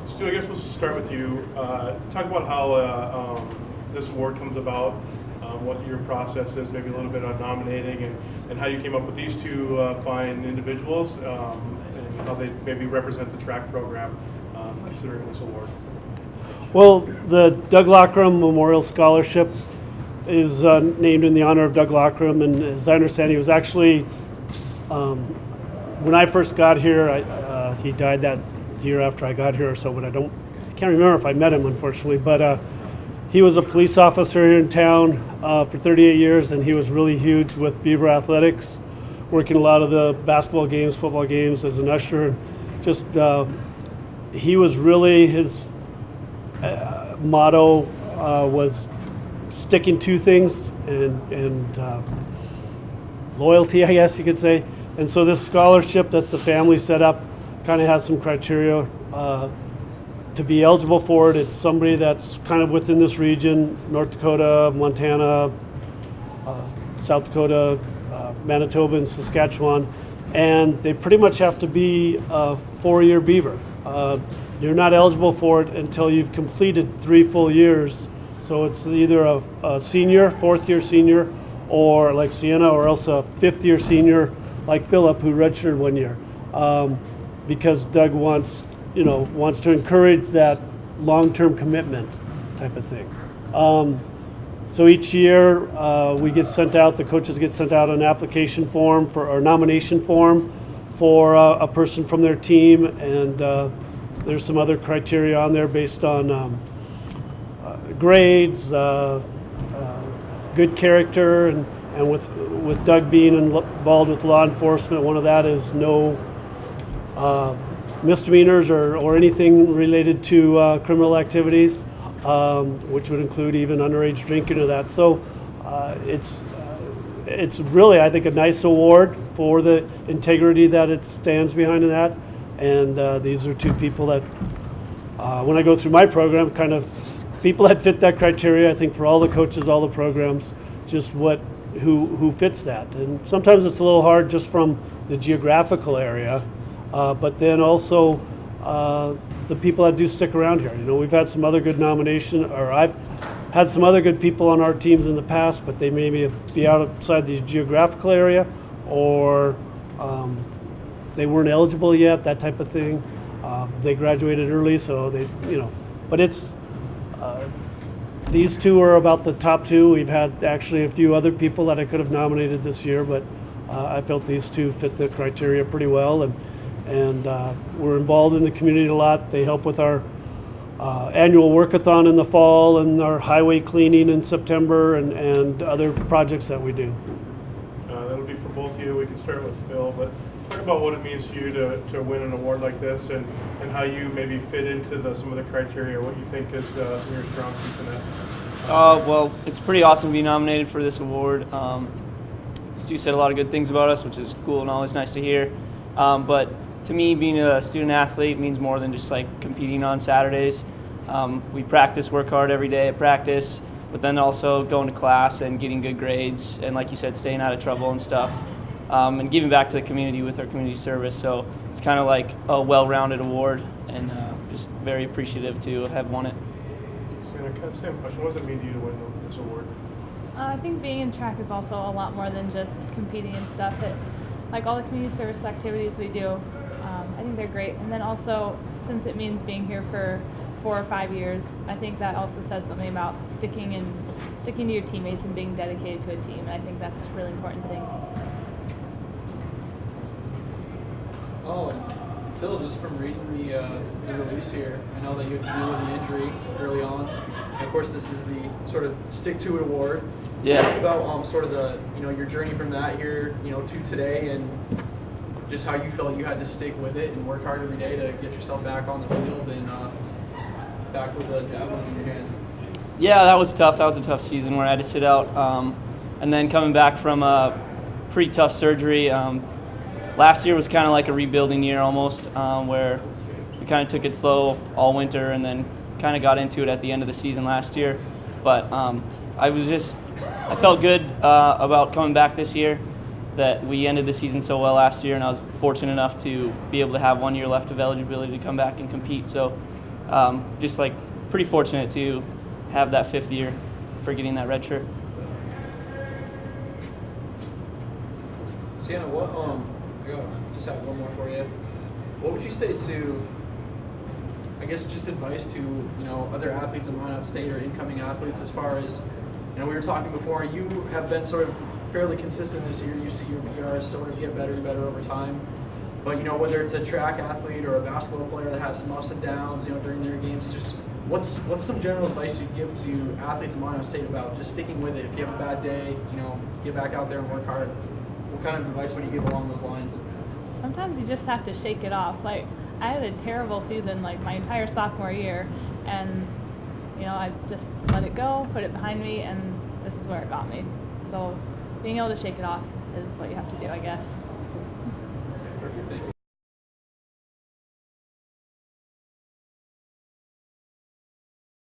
Stu, I guess we'll start with you. Talk about how this award comes about, what your process is, maybe a little bit on nominating, and how you came up with these two fine individuals, and how they maybe represent the track program, considering this award. Well, the DOug Lockrem Memorial Scholarship is named in the honor of DOug Lockrem, and as I understand, he was actually, when I first got here, he died that year after I got here or so, but I can't remember if I met him, unfortunately, but he was a police officer here in town for 38 years, and he was really huge with Beaver Athletics, working a lot of the basketball games, football games as an usher, and just, he was really, his motto was sticking to things and loyalty, I guess you could say. And so this scholarship that the family set up kind of has some criteria to be eligible for it. It's somebody that's kind of within this region: North Dakota, Montana, South Dakota, Manitoba, and Saskatchewan. And they pretty much have to be a 4-year Beaver. You're not eligible for it until you've completed 3 full years. So it's either a senior, 4th-year senior, or like Sienna, or else a 5th-year senior like Phillip, who redshirted 1 year. Because DOug wants to encourage that long-term commitment type of thing. So each year we get sent out, the coaches get sent out an application form or nomination form for a person from their team, and there's some other criteria on there based on grades, good character, and with DOug being involved with law enforcement, one of that is no misdemeanors or anything related to criminal activities, which would include even underage drinking or that. So it's really, I think, a nice award for the integrity that it stands behind in that. And these are two people that, when I go through my program, kind of people that fit that criteria, I think, for all the coaches, all the programs, just who fits that. And sometimes it's a little hard just from the geographical area, but then also the people that do stick around here. We've had some other good nomination, or I've had some other good people on our teams in the past, but they maybe be outside the geographical area, or they weren't eligible yet, that type of thing. They graduated early, so but it's, these two are about the top two. We've had actually a few other people that I could have nominated this year, but I felt these two fit the criteria pretty well, and we're involved in the community a lot. They help with our annual workathon in the fall, and our highway cleaning in September, and other projects that we do. That'll be for both of you. We can start with Phil, but talk about what it means to you to win an award like this, and how you maybe fit into some of the criteria, what you think is some of your strong suits in that. Well, it's pretty awesome to be nominated for this award. Stu said a lot of good things about us, which is cool and always nice to hear. But to me, being a student athlete means more than just like competing on Saturdays. We practice, work hard every day at practice, but then also going to class and getting good grades, and like you said, staying out of trouble and stuff. And giving back to the community with our community service. So it's kind of like a well-rounded award, and just very appreciative to have won it. Same question. What does it mean to you to win this award? I think being in track is also a lot more than just competing and stuff. Like all the community service activities we do, I think they're great. And then also, since it means being here for 4 or 5 years, I think that also says something about sticking to your teammates and being dedicated to a team. And I think that's a really important thing. Oh, and Phil, just from reading the release here, I know that you had to deal with the injury early on. And of course, this is the sort of stick to it award. Yeah. Talk about sort of the your journey from that here to today, and just how you felt you had to stick with it and work hard every day to get yourself back on the field and back with a javelin in your hand. Yeah, that was tough. That was a tough season where I had to sit out, and then coming back from a pretty tough surgery. Last year was kind of like a rebuilding year almost, where we kind of took it slow all winter and then kind of got into it at the end of the season last year. But I felt good about coming back this year. that we ended the season so well last year, and I was fortunate enough to be able to have 1 year left of eligibility to come back and compete. So just like pretty fortunate to have that 5th year for getting that red shirt. Sienna, just have one more for you. What would you say to, I guess, just advice to, other athletes in Minot State or incoming athletes as far as, we were talking before, you have been sort of fairly consistent this year. You see your PRs sort of get better and better over time. But, whether it's a track athlete or a basketball player that has some ups and downs, during their games, just what's some general advice you'd give to athletes in Minot State about just sticking with it? If you have a bad day, get back out there and work hard. What kind of advice would you give along those lines? Sometimes you just have to shake it off. Like, I had a terrible season, like my entire sophomore year, and I just let it go, put it behind me, and this is where it got me. So being able to shake it off is what you have to do, I guess. Perfect, thank you.